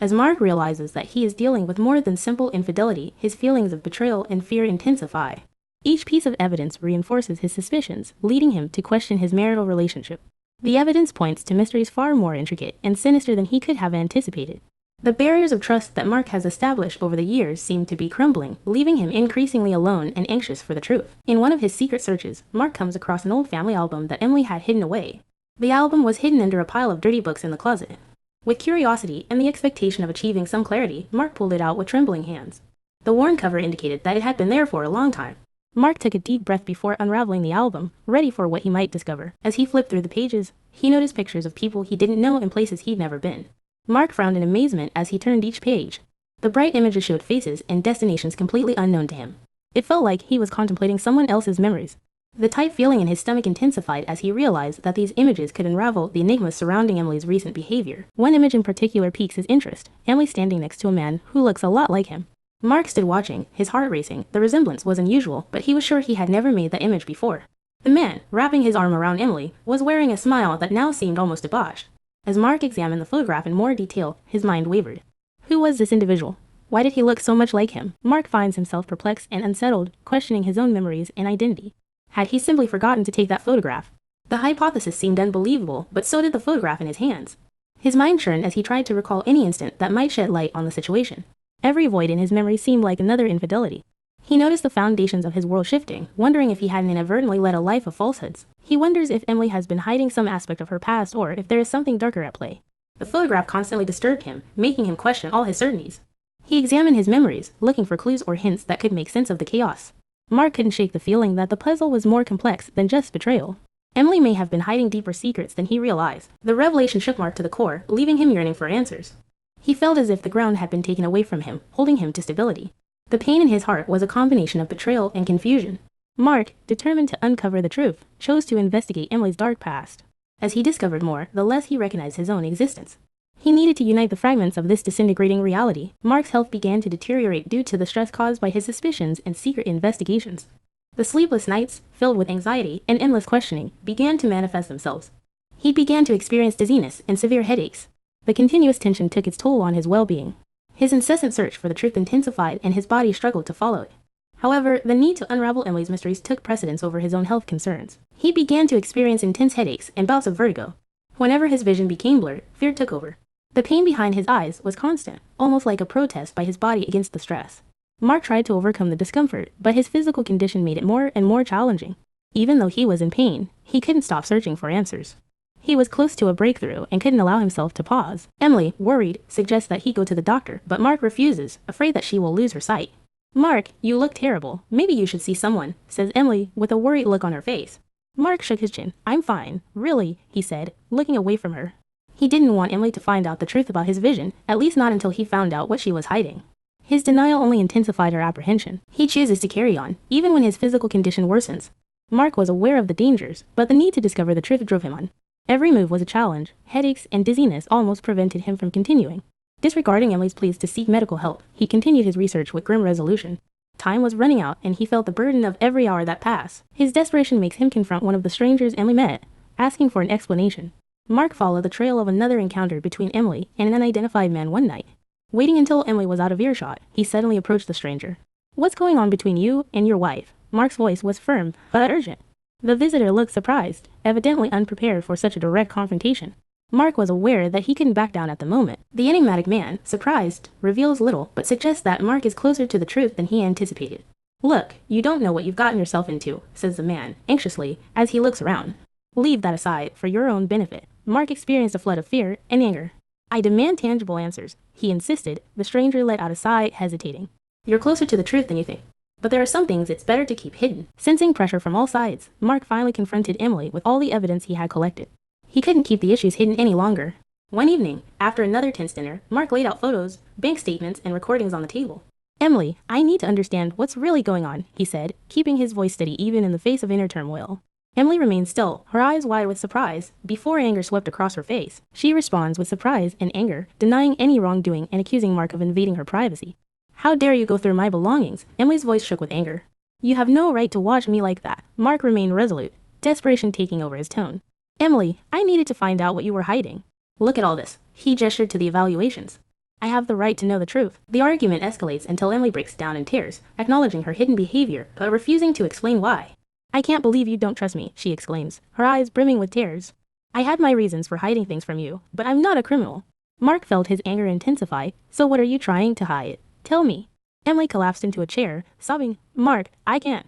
As Mark realizes that he is dealing with more than simple infidelity, his feelings of betrayal and fear intensify. Each piece of evidence reinforces his suspicions, leading him to question his marital relationship. The evidence points to mysteries far more intricate and sinister than he could have anticipated. The barriers of trust that Mark has established over the years seem to be crumbling, leaving him increasingly alone and anxious for the truth. In one of his secret searches, Mark comes across an old family album that Emily had hidden away. The album was hidden under a pile of dirty books in the closet. With curiosity and the expectation of achieving some clarity, Mark pulled it out with trembling hands. The worn cover indicated that it had been there for a long time. Mark took a deep breath before unraveling the album, ready for what he might discover. As he flipped through the pages, he noticed pictures of people he didn't know and places he'd never been. Mark frowned in amazement as he turned each page. The bright images showed faces and destinations completely unknown to him. It felt like he was contemplating someone else's memories. The tight feeling in his stomach intensified as he realized that these images could unravel the enigma surrounding Emily's recent behavior. One image in particular piques his interest, Emily standing next to a man who looks a lot like him. Mark stood watching, his heart racing. The resemblance was unusual, but he was sure he had never made that image before. The man, wrapping his arm around Emily, was wearing a smile that now seemed almost debauched. As Mark examined the photograph in more detail, his mind wavered. Who was this individual? Why did he look so much like him? Mark finds himself perplexed and unsettled, questioning his own memories and identity. Had he simply forgotten to take that photograph? The hypothesis seemed unbelievable, but so did the photograph in his hands. His mind churned as he tried to recall any instant that might shed light on the situation. Every void in his memory seemed like another infidelity. He noticed the foundations of his world shifting, wondering if he hadn't inadvertently led a life of falsehoods. He wonders if Emily has been hiding some aspect of her past or if there is something darker at play. The photograph constantly disturbed him, making him question all his certainties. He examined his memories, looking for clues or hints that could make sense of the chaos. Mark couldn't shake the feeling that the puzzle was more complex than just betrayal. Emily may have been hiding deeper secrets than he realized. The revelation shook Mark to the core, leaving him yearning for answers. He felt as if the ground had been taken away from him, holding him to stability. The pain in his heart was a combination of betrayal and confusion. Mark, determined to uncover the truth, chose to investigate Emily's dark past. As he discovered more, the less he recognized his own existence. He needed to unite the fragments of this disintegrating reality. Mark's health began to deteriorate due to the stress caused by his suspicions and secret investigations. The sleepless nights, filled with anxiety and endless questioning, began to manifest themselves. He began to experience dizziness and severe headaches. The continuous tension took its toll on his well-being. His incessant search for the truth intensified and his body struggled to follow it. However, the need to unravel Emily's mysteries took precedence over his own health concerns. He began to experience intense headaches and bouts of vertigo. Whenever his vision became blurred, fear took over. The pain behind his eyes was constant, almost like a protest by his body against the stress. Mark tried to overcome the discomfort, but his physical condition made it more and more challenging. Even though he was in pain, he couldn't stop searching for answers. He was close to a breakthrough and couldn't allow himself to pause. Emily, worried, suggests that he go to the doctor, but Mark refuses, afraid that she will lose her sight. "Mark, you look terrible. Maybe you should see someone," says Emily, with a worried look on her face. Mark shook his chin. "I'm fine, really," he said, looking away from her. He didn't want Emily to find out the truth about his vision, at least not until he found out what she was hiding. His denial only intensified her apprehension. He chooses to carry on, even when his physical condition worsens. Mark was aware of the dangers, but the need to discover the truth drove him on. Every move was a challenge. Headaches and dizziness almost prevented him from continuing. Disregarding Emily's pleas to seek medical help, he continued his research with grim resolution. Time was running out, and he felt the burden of every hour that passed. His desperation makes him confront one of the strangers Emily met, asking for an explanation. Mark followed the trail of another encounter between Emily and an unidentified man one night. Waiting until Emily was out of earshot, he suddenly approached the stranger. "What's going on between you and your wife?" Mark's voice was firm, but urgent. The visitor looked surprised, evidently unprepared for such a direct confrontation. Mark was aware that he couldn't back down at the moment. The enigmatic man, surprised, reveals little, but suggests that Mark is closer to the truth than he anticipated. "Look, you don't know what you've gotten yourself into," says the man, anxiously, as he looks around. "Leave that aside, for your own benefit." Mark experienced a flood of fear and anger. "I demand tangible answers," he insisted. The stranger let out a sigh, hesitating. "You're closer to the truth than you think. But there are some things it's better to keep hidden." Sensing pressure from all sides, Mark finally confronted Emily with all the evidence he had collected. He couldn't keep the issues hidden any longer. One evening, after another tense dinner, Mark laid out photos, bank statements, and recordings on the table. "Emily, I need to understand what's really going on," he said, keeping his voice steady even in the face of inner turmoil. Emily remained still, her eyes wide with surprise, before anger swept across her face. She responds with surprise and anger, denying any wrongdoing and accusing Mark of invading her privacy. "How dare you go through my belongings?" Emily's voice shook with anger. "You have no right to watch me like that." Mark remained resolute, desperation taking over his tone. "Emily, I needed to find out what you were hiding. Look at all this." He gestured to the evaluations. I have the right to know the truth. The argument escalates until Emily breaks down in tears, acknowledging her hidden behavior, but refusing to explain why. I can't believe you don't trust me, she exclaims, her eyes brimming with tears. I had my reasons for hiding things from you, but I'm not a criminal. Mark felt his anger intensify. So what are you trying to hide? Tell me. Emily collapsed into a chair, sobbing. Mark, I can't,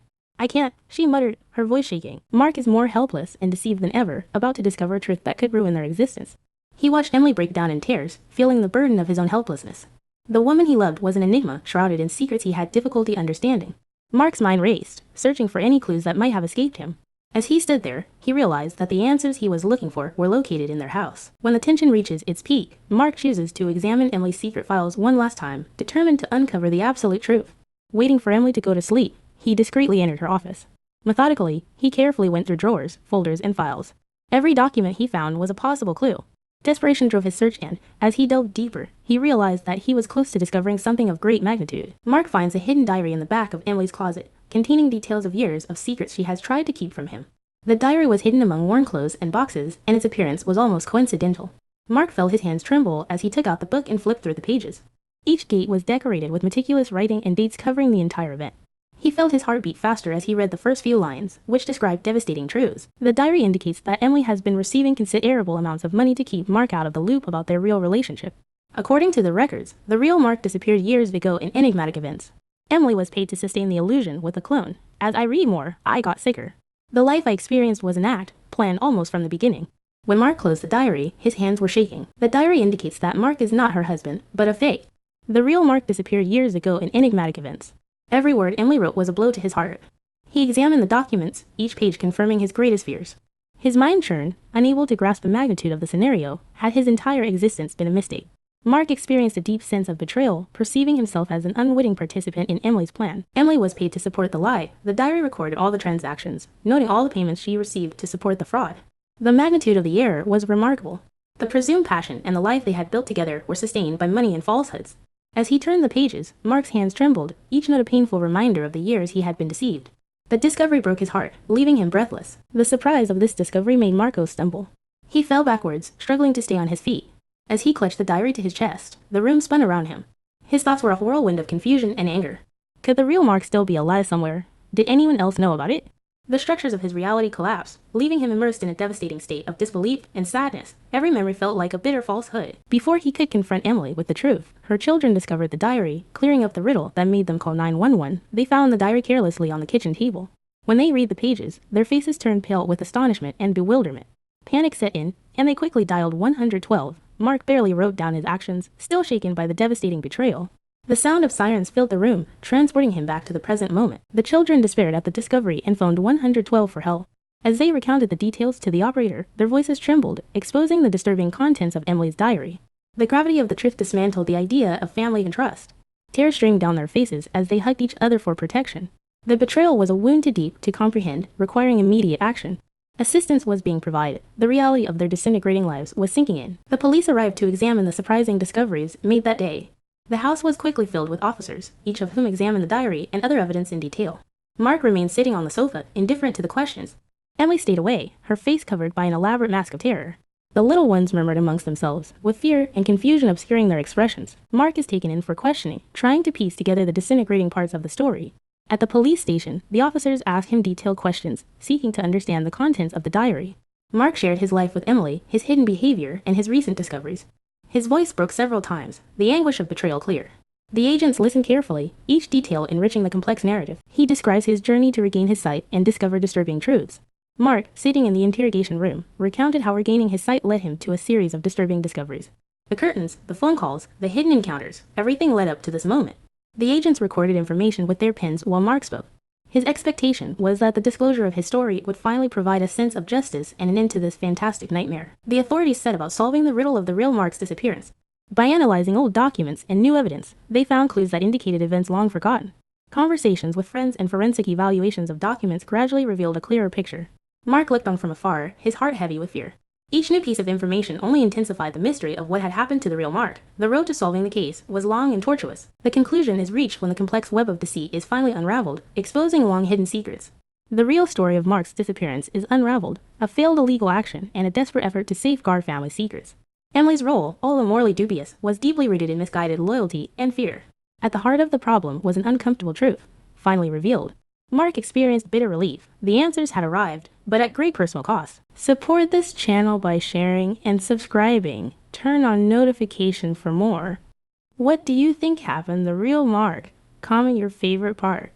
she muttered, her voice shaking. Mark is more helpless and deceived than ever, about to discover a truth that could ruin their existence. He watched Emily break down in tears, feeling the burden of his own helplessness. The woman he loved was an enigma shrouded in secrets he had difficulty understanding. Mark's mind raced, searching for any clues that might have escaped him. As he stood there, he realized that the answers he was looking for were located in their house. When the tension reaches its peak, Mark chooses to examine Emily's secret files one last time, determined to uncover the absolute truth. Waiting for Emily to go to sleep, he discreetly entered her office. Methodically, he carefully went through drawers, folders, and files. Every document he found was a possible clue. Desperation drove his search, and, as he delved deeper, he realized that he was close to discovering something of great magnitude. Mark finds a hidden diary in the back of Emily's closet, containing details of years of secrets she has tried to keep from him. The diary was hidden among worn clothes and boxes, and its appearance was almost coincidental. Mark felt his hands tremble as he took out the book and flipped through the pages. Each gate was decorated with meticulous writing and dates covering the entire event. He felt his heart beat faster as he read the first few lines, which described devastating truths. The diary indicates that Emily has been receiving considerable amounts of money to keep Mark out of the loop about their real relationship. According to the records, the real Mark disappeared years ago in enigmatic events. Emily was paid to sustain the illusion with a clone. As I read more, I got sicker. The life I experienced was an act, planned almost from the beginning. When Mark closed the diary, his hands were shaking. The diary indicates that Mark is not her husband, but a fake. The real Mark disappeared years ago in enigmatic events. Every word Emily wrote was a blow to his heart. He examined the documents, each page confirming his greatest fears. His mind churned, unable to grasp the magnitude of the scenario. Had his entire existence been a mistake? Mark experienced a deep sense of betrayal, perceiving himself as an unwitting participant in Emily's plan. Emily was paid to support the lie. The diary recorded all the transactions, noting all the payments she received to support the fraud. The magnitude of the error was remarkable. The presumed passion and the life they had built together were sustained by money and falsehoods. As he turned the pages, Mark's hands trembled, each note a painful reminder of the years he had been deceived. The discovery broke his heart, leaving him breathless. The surprise of this discovery made Marco stumble. He fell backwards, struggling to stay on his feet. As he clutched the diary to his chest, the room spun around him. His thoughts were a whirlwind of confusion and anger. Could the real Mark still be alive somewhere? Did anyone else know about it? The structures of his reality collapsed, leaving him immersed in a devastating state of disbelief and sadness. Every memory felt like a bitter falsehood. Before he could confront Emily with the truth, her children discovered the diary, clearing up the riddle that made them call 911. They found the diary carelessly on the kitchen table. When they read the pages, their faces turned pale with astonishment and bewilderment. Panic set in, and they quickly dialed 112. Mark barely wrote down his actions, still shaken by the devastating betrayal. The sound of sirens filled the room, transporting him back to the present moment. The children despaired at the discovery and phoned 112 for help. As they recounted the details to the operator, their voices trembled, exposing the disturbing contents of Emily's diary. The gravity of the truth dismantled the idea of family and trust. Tears streamed down their faces as they hugged each other for protection. The betrayal was a wound too deep to comprehend, requiring immediate action. Assistance was being provided. The reality of their disintegrating lives was sinking in. The police arrived to examine the surprising discoveries made that day. The house was quickly filled with officers, each of whom examined the diary and other evidence in detail. Mark remained sitting on the sofa, indifferent to the questions. Emily stayed away, her face covered by an elaborate mask of terror. The little ones murmured amongst themselves, with fear and confusion obscuring their expressions. Mark is taken in for questioning, trying to piece together the disintegrating parts of the story. At the police station, the officers asked him detailed questions, seeking to understand the contents of the diary. Mark shared his life with Emily, his hidden behavior, and his recent discoveries. His voice broke several times, the anguish of betrayal clear. The agents listened carefully, each detail enriching the complex narrative. He describes his journey to regain his sight and discover disturbing truths. Mark, sitting in the interrogation room, recounted how regaining his sight led him to a series of disturbing discoveries. The curtains, the phone calls, the hidden encounters, everything led up to this moment. The agents recorded information with their pens while Mark spoke. His expectation was that the disclosure of his story would finally provide a sense of justice and an end to this fantastic nightmare. The authorities set about solving the riddle of the real Mark's disappearance. By analyzing old documents and new evidence, they found clues that indicated events long forgotten. Conversations with friends and forensic evaluations of documents gradually revealed a clearer picture. Mark looked on from afar, his heart heavy with fear. Each new piece of information only intensified the mystery of what had happened to the real Mark. The road to solving the case was long and tortuous. The conclusion is reached when the complex web of deceit is finally unraveled, exposing long-hidden secrets. The real story of Mark's disappearance is unraveled, a failed illegal action, and a desperate effort to safeguard family secrets. Emily's role, although morally dubious, was deeply rooted in misguided loyalty and fear. At the heart of the problem was an uncomfortable truth, finally revealed. Mark experienced bitter relief. The answers had arrived, but at great personal cost. Support this channel by sharing and subscribing. Turn on notification for more. What do you think happened to the real Mark? Comment your favorite part.